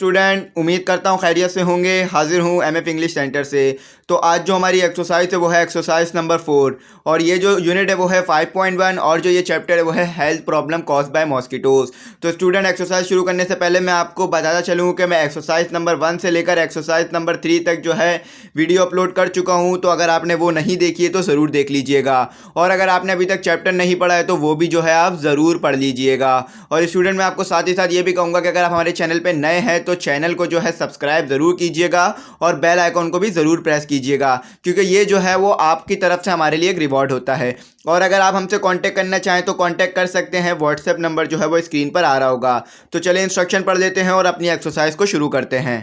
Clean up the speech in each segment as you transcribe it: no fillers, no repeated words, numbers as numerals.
Student, उम्मीद करता हूँ खैरियत से होंगे। हाजिर हूँ एमएफ इंग्लिश सेंटर से। तो आज जो हमारी एक्सरसाइज है वो है एक्सरसाइज नंबर 4 और ये जो यूनिट है वो है 5.1 और जो ये चैप्टर है वो है health problem cause by mosquitoes. तो स्टूडेंट, एक्सरसाइज शुरू करने से पहले मैं आपको बताता चलूँ कि मैं एक्सरसाइज नंबर 1 से लेकर एक्सरसाइज नंबर 3 तक जो है वीडियो अपलोड कर चुका हूँ। तो अगर आपने वो नहीं देखी है तो ज़रूर देख लीजिएगा, और अगर आपने अभी तक चैप्टर नहीं पढ़ा है तो वो भी जो है आप ज़रूर पढ़ लीजिएगा। और स्टूडेंट, मैं आपको साथ ही साथ ये भी कहूँगा कि अगर आप हमारे चैनल पर नए हैं तो चैनल को जो है सब्सक्राइब ज़रूर कीजिएगा और बेल आइकॉन को भी ज़रूर प्रेस कीजिएगा, क्योंकि ये जो है वो आपकी तरफ से हमारे लिए एक रिवॉर्ड होता है। और अगर आप हमसे कांटेक्ट करना चाहें तो कांटेक्ट कर सकते हैं। व्हाट्सएप नंबर जो है वो स्क्रीन पर आ रहा होगा। तो चलिए इंस्ट्रक्शन पढ़ लेते हैं और अपनी एक्सरसाइज को शुरू करते हैं।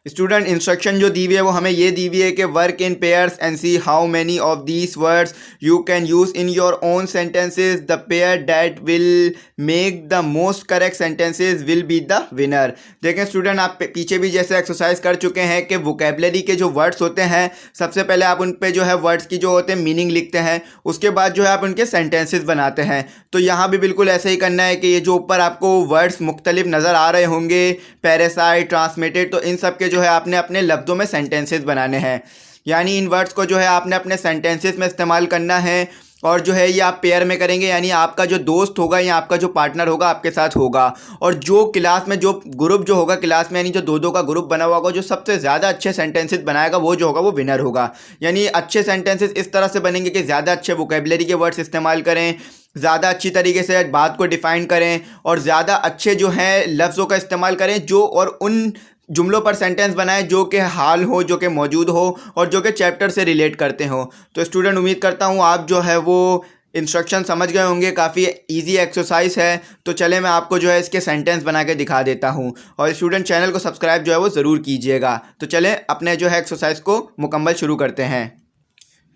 स्टूडेंट, इंस्ट्रक्शन जो दी हुई है वो हमें ये दी हुई है कि work in pairs and see how many of these words you can use in your own sentences. The pair that will make the most correct sentences will be the winner. देखें स्टूडेंट, आप पीछे भी जैसे exercise कर चुके हैं कि vocabulary के जो वर्ड्स होते हैं सबसे पहले आप उन पे जो है वर्ड्स की जो होते हैं मीनिंग लिखते हैं, उसके बाद जो है आप उनके सेंटेंसेस बनाते हैं। तो यहाँ भी बिल्कुल ऐसे ही करना है कि ये जो ऊपर आपको वर्ड्स मुख्तलिफ नज़र आ रहे होंगे, पैरासाइट, ट्रांसमिटेड, तो इन सब के जो है आपने अपने लफ्ज़ों में सेंटेंसेस बनाने हैं। यानी इन वर्ड्स को जो है आपने अपने सेंटेंसेस में इस्तेमाल करना है। और जो है ये आप पेयर में करेंगे, यानी आपका जो दोस्त होगा या आपका जो पार्टनर होगा आपके साथ होगा, और जो क्लास में जो ग्रुप जो होगा क्लास में, यानी जो दो का ग्रुप बना हुआ होगा, जो सबसे ज़्यादा अच्छे सेंटेंसेस बनाएगा वो जो होगा वो विनर होगा। यानी अच्छे सेंटेंसेस इस तरह से बनेंगे कि ज़्यादा अच्छे वोकेबलरी के वर्ड्स इस्तेमाल करें, ज़्यादा अच्छी तरीके से बात को डिफ़ाइन करें और ज़्यादा अच्छे जो हैं लफ्ज़ों का इस्तेमाल करें, जो और उन जुमलों पर सेंटेंस बनाएं जो कि हाल हो, जो कि मौजूद हो और जो कि चैप्टर से रिलेट करते हो। तो स्टूडेंट, उम्मीद करता हूँ आप जो है वो इंस्ट्रक्शन समझ गए होंगे। काफ़ी इजी एक्सरसाइज है। तो चले मैं आपको जो है इसके सेंटेंस बना के दिखा देता हूँ। और स्टूडेंट, चैनल को सब्सक्राइब जो है वो ज़रूर कीजिएगा। तो चलें अपने जो है एक्सरसाइज को मुकम्मल शुरू करते हैं।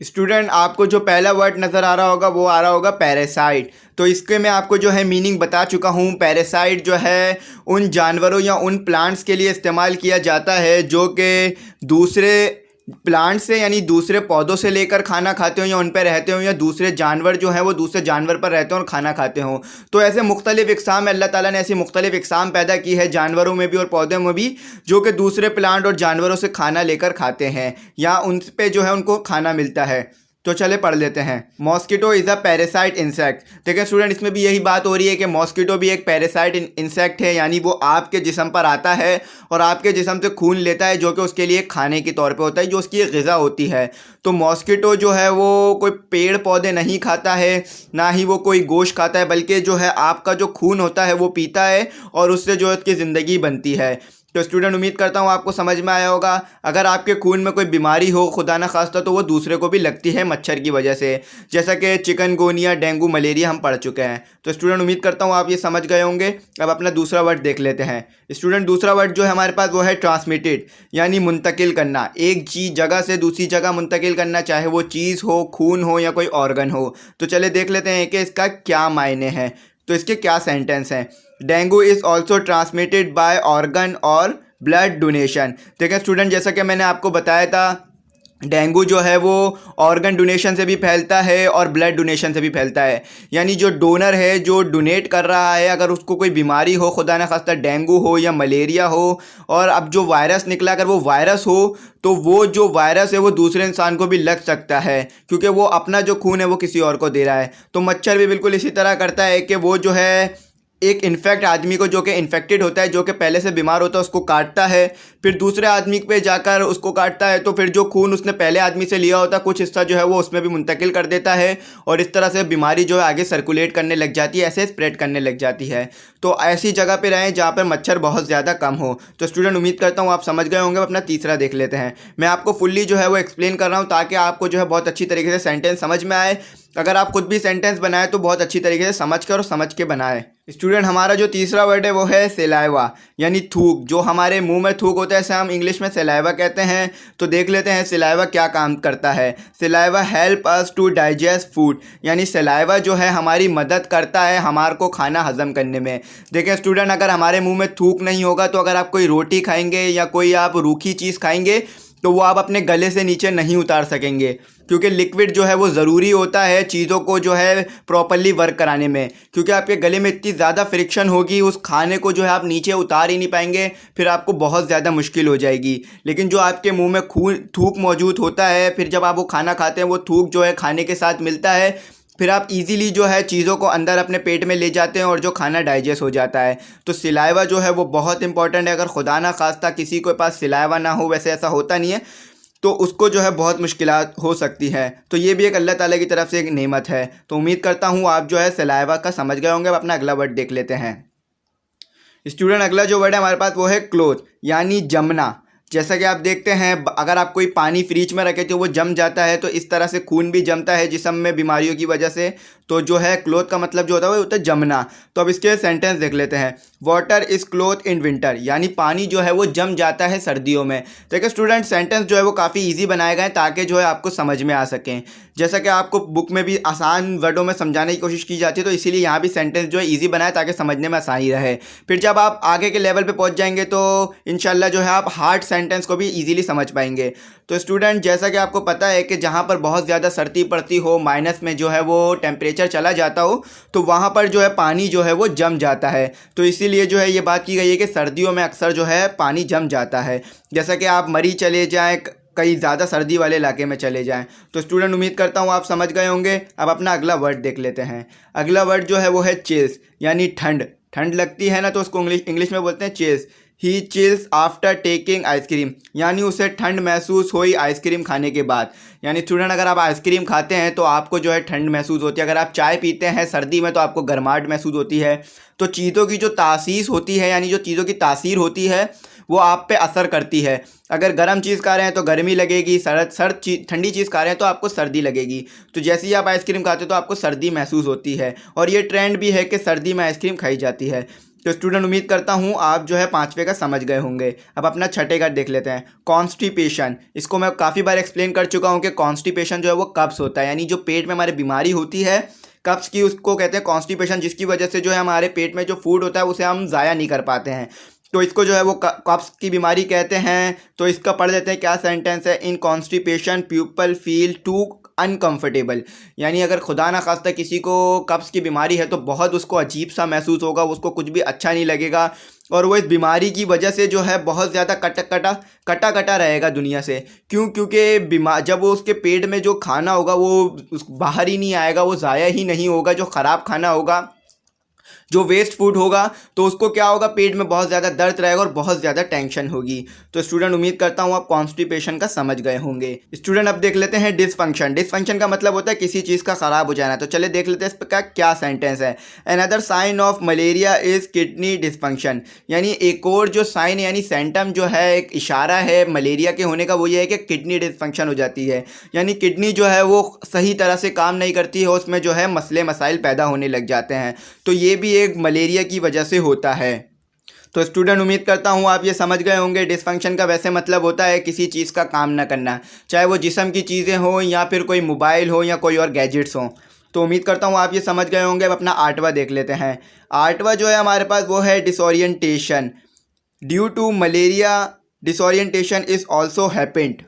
स्टूडेंट, आपको जो पहला वर्ड नज़र आ रहा होगा वो आ रहा होगा पैरासाइट। तो इसके मैं आपको जो है मीनिंग बता चुका हूँ। पैरासाइट जो है उन जानवरों या उन प्लांट्स के लिए इस्तेमाल किया जाता है जो कि दूसरे प्लांट से यानी दूसरे पौधों से लेकर खाना खाते हो या उन पर रहते हो, या दूसरे जानवर जो हैं वो दूसरे जानवर पर रहते हो और खाना खाते हो। तो ऐसे मुख्तलिफ इक़साम अल्लाह ताला ने ऐसी मुख्तलिफ इक़साम पैदा की है जानवरों में भी और पौधों में भी, जो कि दूसरे प्लांट और जानवरों से खाना लेकर खाते हैं या उन पे जो है उनको खाना मिलता है। तो चले पढ़ लेते हैं। Mosquito is a parasite insect. देखिए स्टूडेंट, इसमें भी यही बात हो रही है कि मॉस्किटो भी एक पैरासाइट इंसेक्ट है, यानी वो आपके जिस्म पर आता है और आपके जिस्म से खून लेता है, जो कि उसके लिए खाने के तौर पे होता है, जो उसकी एक ग़िज़ा होती है। तो मॉस्किटो जो है वो कोई पेड़ पौधे नहीं खाता है, ना ही वो कोई गोश्त खाता है, बल्कि जो है आपका जो खून होता है वो पीता है और उससे जो है उसकी ज़िंदगी बनती है। तो स्टूडेंट, उम्मीद करता हूँ आपको समझ में आया होगा। अगर आपके खून में कोई बीमारी हो खुदा न खास्ता, तो वो दूसरे को भी लगती है मच्छर की वजह से, जैसा कि चिकनगुनिया, डेंगू, मलेरिया हम पढ़ चुके हैं। तो स्टूडेंट, उम्मीद करता हूँ आप ये समझ गए होंगे। अब अपना दूसरा वर्ड देख लेते हैं। स्टूडेंट, दूसरा वर्ड जो है हमारे पास वो है ट्रांसमिटेड, यानी मुंतकिल करना। एक चीज़ जगह से दूसरी जगह मुंतकिल करना, चाहे वो चीज़ हो, खून हो या कोई ऑर्गन हो। तो चले देख लेते हैं कि इसका क्या मायने हैं, तो इसके क्या सेंटेंस हैं। Dengue is also transmitted by organ और ब्लड डोनेशन। देखिए स्टूडेंट, जैसा कि मैंने आपको बताया था, डेंगू जो है वो ऑर्गन डोनेशन से भी फैलता है और ब्लड डोनेशन से भी फैलता है। यानी जो डोनर है, जो डोनेट कर रहा है, अगर उसको कोई बीमारी हो, खुदा न खास्ता डेंगू हो या मलेरिया हो, और अब जो वायरस निकला अगर वो वायरस हो, तो वो जो वायरस है वो दूसरे इंसान को भी लग सकता है, क्योंकि वो अपना जो खून है वो किसी और को दे रहा है। तो मच्छर भी बिल्कुल इसी तरह करता है कि वो जो है एक इन्फेक्ट आदमी को, जो कि इन्फेक्टेड होता है, जो कि पहले से बीमार होता है, उसको काटता है, फिर दूसरे आदमी पे जाकर उसको काटता है, तो फिर जो खून उसने पहले आदमी से लिया होता है कुछ हिस्सा जो है वो उसमें भी मुंतकिल कर देता है, और इस तरह से बीमारी जो है आगे सर्कुलेट करने लग जाती है, ऐसे स्प्रेड करने लग जाती है। तो ऐसी जगह पे रहें जहाँ पर मच्छर बहुत ज़्यादा कम हो। तो स्टूडेंट, उम्मीद करता हूँ आप समझ गए होंगे। अपना तीसरा देख लेते हैं। मैं आपको फुल्ली जो है वो एक्सप्लेन कर रहा हूँ ताकि आपको जो है बहुत अच्छी तरीके से सेंटेंस समझ में आए। अगर आप खुद भी सेंटेंस बनाए तो बहुत अच्छी तरीके से समझ कर और समझ के बनाए। स्टूडेंट, हमारा जो तीसरा वर्ड है वो है सेलाइवा, यानी थूक। जो हमारे मुंह में थूक होता है इसे हम इंग्लिश में सेलाइवा कहते हैं। तो देख लेते हैं सेलाइवा क्या काम करता है। Saliva help us to digest food, यानी सेलाइवा जो है हमारी मदद करता है हमारे को खाना हजम करने में। देखें स्टूडेंट, अगर हमारे मुंह में थूक नहीं होगा तो अगर आप कोई रोटी खाएंगे या कोई आप रूखी चीज़ खाएंगे तो वो आप अपने गले से नीचे नहीं उतार सकेंगे, क्योंकि लिक्विड जो है वो ज़रूरी होता है चीज़ों को जो है प्रॉपरली वर्क कराने में, क्योंकि आपके गले में इतनी ज़्यादा फ्रिक्शन होगी उस खाने को जो है आप नीचे उतार ही नहीं पाएंगे, फिर आपको बहुत ज़्यादा मुश्किल हो जाएगी। लेकिन जो आपके मुंह में थूक मौजूद होता है, फिर जब आप वो खाना खाते हैं वो थूक जो है खाने के साथ मिलता है, फिर आप इजीली जो है चीज़ों को अंदर अपने पेट में ले जाते हैं और जो खाना डाइजेस्ट हो जाता है। तो सिलाइवा जो है वो बहुत इंपॉर्टेंट है। अगर खुदा ना खास्ता किसी के पास सिलाइवा ना हो, वैसे ऐसा होता नहीं है, तो उसको जो है बहुत मुश्किलात हो सकती है। तो ये भी एक अल्लाह ताला की तरफ से एक नेमत है। तो उम्मीद करता हूँ आप जो है सिलाइवा का समझ गए होंगे। अब अपना अगला वर्ड देख लेते हैं। स्टूडेंट, अगला जो वर्ड है हमारे पास वो है क्लोथ, यानी जमना। जैसा कि आप देखते हैं, अगर आप कोई पानी फ्रिज में रखे तो वो जम जाता है, तो इस तरह से खून भी जमता है जिस्म में बीमारियों की वजह से। तो जो है क्लोथ का मतलब जो होता है वो होता है जमना। तो अब इसके सेंटेंस देख लेते हैं। Water is cloth in winter, यानी पानी जो है वो जम जाता है सर्दियों में। देखिए स्टूडेंट, सेंटेंस जो है वो काफ़ी ईजी बनाए गए हैं ताकि जो है आपको समझ में आ सकें। जैसा कि आपको बुक में भी आसान वर्डों में समझाने की कोशिश की जाती है, तो इसीलिए यहाँ भी सेंटेंस जो है ईजी बनाए ताकि समझने में आसानी रहे। फिर जब आप आगे के लेवल पे पहुँच जाएंगे तो इंशाल्लाह जो है आप हार्ड सेंटेंस को भी ईजिली समझ पाएंगे। तो स्टूडेंट, जैसा कि आपको पता है कि जहाँ पर बहुत ज़्यादा सर्दी पड़ती हो, माइनस में जो है वो टेम्परेचर चला जाता हो, तो वहाँ पर जो है पानी जो है वो जम जाता है। तो इसीलिए जो है ये बात की गई है कि सर्दियों में अक्सर जो है पानी जम जाता है। जैसा कि आप मरी चले जाएँ, कई ज़्यादा सर्दी वाले इलाके में चले जाएं। तो स्टूडेंट, उम्मीद करता हूँ आप समझ गए होंगे। अब अपना अगला वर्ड देख लेते हैं। अगला वर्ड जो है वो है चिल्स, यानी ठंड। ठंड लगती है ना, तो उसको इंग्लिश में बोलते हैं चिल्स। ही चिल्स आफ्टर टेकिंग आइसक्रीम, यानी उसे ठंड महसूस हुई आइसक्रीम खाने के बाद। यानी स्टूडेंट, अगर आप आइसक्रीम खाते हैं तो आपको जो है ठंड महसूस होती है। अगर आप चाय पीते हैं सर्दी में तो आपको गर्माहट महसूस होती है। तो चीज़ों की जो तासीर होती है, यानी जो चीज़ों की तासीर होती है वो आप पे असर करती है। अगर गर्म चीज़ खा रहे हैं तो गर्मी लगेगी, ठंडी चीज़ खा रहे हैं तो आपको सर्दी लगेगी। तो जैसे ही आप आइसक्रीम खाते हो तो आपको सर्दी महसूस होती है, और ये ट्रेंड भी है कि सर्दी में आइसक्रीम खाई जाती है। तो स्टूडेंट, उम्मीद करता हूँ आप जो है पाँचवें का समझ गए होंगे। अब अपना छठे का देख लेते हैं। कॉन्स्टिपेशन, इसको मैं काफ़ी बार एक्सप्लेन कर चुका हूँ कि कॉन्स्टिपेशन जो है वो कब्ज़ होता है, यानी जो पेट में हमारे बीमारी होती है कब्ज़ की, उसको कहते हैं कॉन्स्टिपेशन, जिसकी वजह से जो है हमारे पेट में जो फूड होता है उसे हम ज़ाया नहीं कर पाते हैं। तो इसको जो है वो कब्ज़ की बीमारी कहते हैं। तो इसका पढ़ लेते हैं क्या सेंटेंस है। In constipation people feel too uncomfortable, यानी अगर खुदा ना खास्ता किसी को कब्ज़ की बीमारी है तो बहुत उसको अजीब सा महसूस होगा, उसको कुछ भी अच्छा नहीं लगेगा, और वो इस बीमारी की वजह से जो है बहुत ज़्यादा कटा रहेगा दुनिया से। क्योंकि जब वो उसके पेट में जो खाना होगा वो बाहर ही नहीं आएगा, वो ज़ाया ही नहीं होगा। जो ख़राब खाना होगा, जो वेस्ट फूड होगा, तो उसको क्या होगा, पेट में बहुत ज़्यादा दर्द रहेगा और बहुत ज़्यादा टेंशन होगी। तो स्टूडेंट, उम्मीद करता हूँ आप कॉन्स्टिपेशन का समझ गए होंगे। स्टूडेंट, अब देख लेते हैं डिसफंक्शन। डिसफंक्शन का मतलब होता है किसी चीज़ का ख़राब हो जाना। तो चले देख लेते हैं इस पर क्या सेंटेंस है। Another sign of malaria is kidney dysfunction, यानी एक और जो साइन यानी सेंटम जो है, एक इशारा है मलेरिया के होने का, वो ये है कि किडनी डिसफंक्शन हो जाती है। यानी किडनी जो है वो सही तरह से काम नहीं करती है, उसमें जो है मसले मसाइल पैदा होने लग जाते हैं। तो ये भी एक मलेरिया की वजह से होता है। तो स्टूडेंट, उम्मीद करता हूँ आप ये समझ गए होंगे। डिसफंक्शन का वैसे मतलब होता है किसी चीज़ का काम ना करना, चाहे वो जिस्म की चीज़ें हों या फिर कोई मोबाइल हो या कोई और गैजेट्स हों। तो उम्मीद करता हूँ आप ये समझ गए होंगे। अब अपना आठवां देख लेते हैं। आठवां जो है हमारे पास वो है disorientation. Due to malaria disorientation is also happened.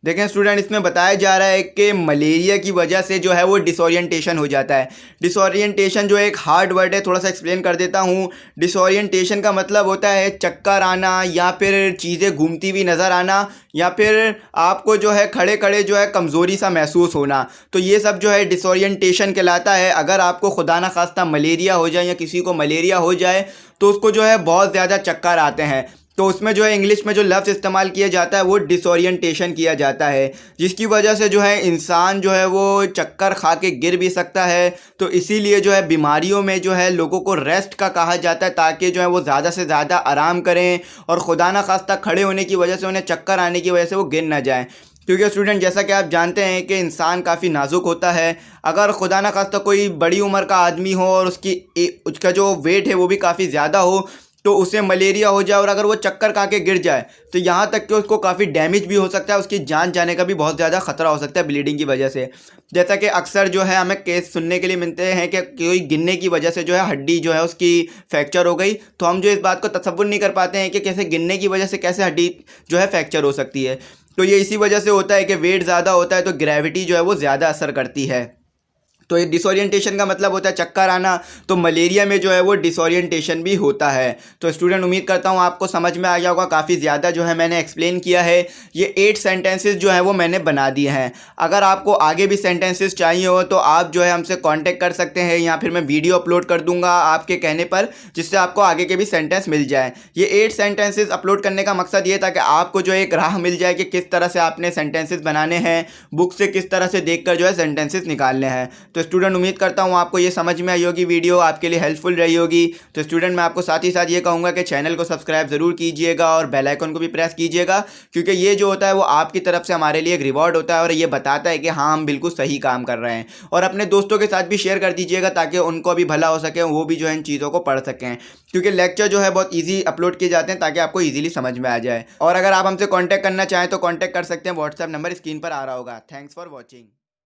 देखें स्टूडेंट, इसमें बताया जा रहा है कि मलेरिया की वजह से जो है वो डिसोरिएंटेशन हो जाता है। डिसोरिएंटेशन जो एक हार्ड वर्ड है, थोड़ा सा एक्सप्लेन कर देता हूँ। डिसोरिएंटेशन का मतलब होता है चक्कर आना, या फिर चीज़ें घूमती हुई नज़र आना, या फिर आपको जो है खड़े खड़े जो है कमज़ोरी सा महसूस होना। तो ये सब जो है डिसोरिएंटेशन कहलाता है। अगर आपको खुदा ना खास्ता मलेरिया हो जाए या किसी को मलेरिया हो जाए तो उसको जो है बहुत ज़्यादा चक्कर आते हैं। तो उसमें जो है इंग्लिश में जो लफ्ज़ इस्तेमाल किया जाता है वो डिसोरिएंटेशन किया जाता है, जिसकी वजह से जो है इंसान जो है वो चक्कर खा के गिर भी सकता है। तो इसीलिए जो है बीमारियों में जो है लोगों को रेस्ट का कहा जाता है, ताकि जो है वो ज़्यादा से ज़्यादा आराम करें और खुदा ना खास्ता खड़े होने की वजह से, उन्हें चक्कर आने की वजह से वो गिर ना जाएँ। क्योंकि स्टूडेंट, जैसा कि आप जानते हैं कि इंसान काफ़ी नाजुक होता है। अगर खुदा ना खास्ता कोई बड़ी उम्र का आदमी हो और उसका जो वेट है वो भी काफ़ी ज़्यादा हो, तो उसे मलेरिया हो जाए और अगर वो चक्कर खा के गिर जाए तो यहाँ तक कि उसको काफ़ी डैमेज भी हो सकता है, उसकी जान जाने का भी बहुत ज़्यादा खतरा हो सकता है ब्लीडिंग की वजह से। जैसा कि अक्सर जो है हमें केस सुनने के लिए मिलते हैं कि कोई गिरने की वजह से जो है हड्डी जो है उसकी फ्रैक्चर हो गई। तो हम जो इस बात को तसव्वुर नहीं कर पाते हैं कि कैसे गिरने की वजह से कैसे हड्डी जो है फ्रैक्चर हो सकती है। तो ये इसी वजह से होता है कि वेट ज़्यादा होता है तो ग्रेविटी जो है वो ज़्यादा असर करती है। तो ये डिसोरिएंटेशन का मतलब होता है चक्कर आना, तो मलेरिया में जो है वो डिसोरिएंटेशन भी होता है। तो स्टूडेंट उम्मीद करता हूँ आपको समझ में आ गया होगा, काफ़ी ज़्यादा जो है मैंने एक्सप्लेन किया है। ये 8 सेंटेंसेस जो है वो मैंने बना दिए हैं। अगर आपको आगे भी सेंटेंसेस चाहिए हो तो आप जो है हमसे कांटेक्ट कर सकते हैं, या फिर मैं वीडियो अपलोड कर दूंगा आपके कहने पर, जिससे आपको आगे के भी सेंटेंस मिल जाए। ये 8 सेंटेंसेस अपलोड करने का मकसद ये था कि आपको जो एक राह मिल जाए कि किस तरह से आपने सेंटेंसेस बनाने हैं, बुक से किस तरह से देखकर जो है सेंटेंसेस निकालने हैं। तो स्टूडेंट उम्मीद करता हूँ आपको ये समझ में आई होगी, वीडियो आपके लिए हेल्पफुल रही होगी। तो स्टूडेंट मैं आपको साथ ही साथ ये कहूँगा कि चैनल को सब्सक्राइब ज़रूर कीजिएगा और बेल आइकन को भी प्रेस कीजिएगा, क्योंकि ये जो होता है वो आपकी तरफ से हमारे लिए एक रिवॉर्ड होता है और ये बताता है कि हाँ हम बिल्कुल सही काम कर रहे हैं। और अपने दोस्तों के साथ भी शेयर कर दीजिएगा ताकि उनको भी भला हो सके, वो भी जो है इन चीज़ों को पढ़ सकें, क्योंकि लेक्चर जो है बहुत ईजी अपलोड किए जाते हैं ताकि आपको ईजिली समझ में आ जाए। और अगर आप हमसे कॉन्टैक्ट करना चाहें तो कॉन्टैक्ट कर सकते हैं, व्हाट्सएप नंबर स्क्रीन पर आ रहा होगा। Thanks for watching.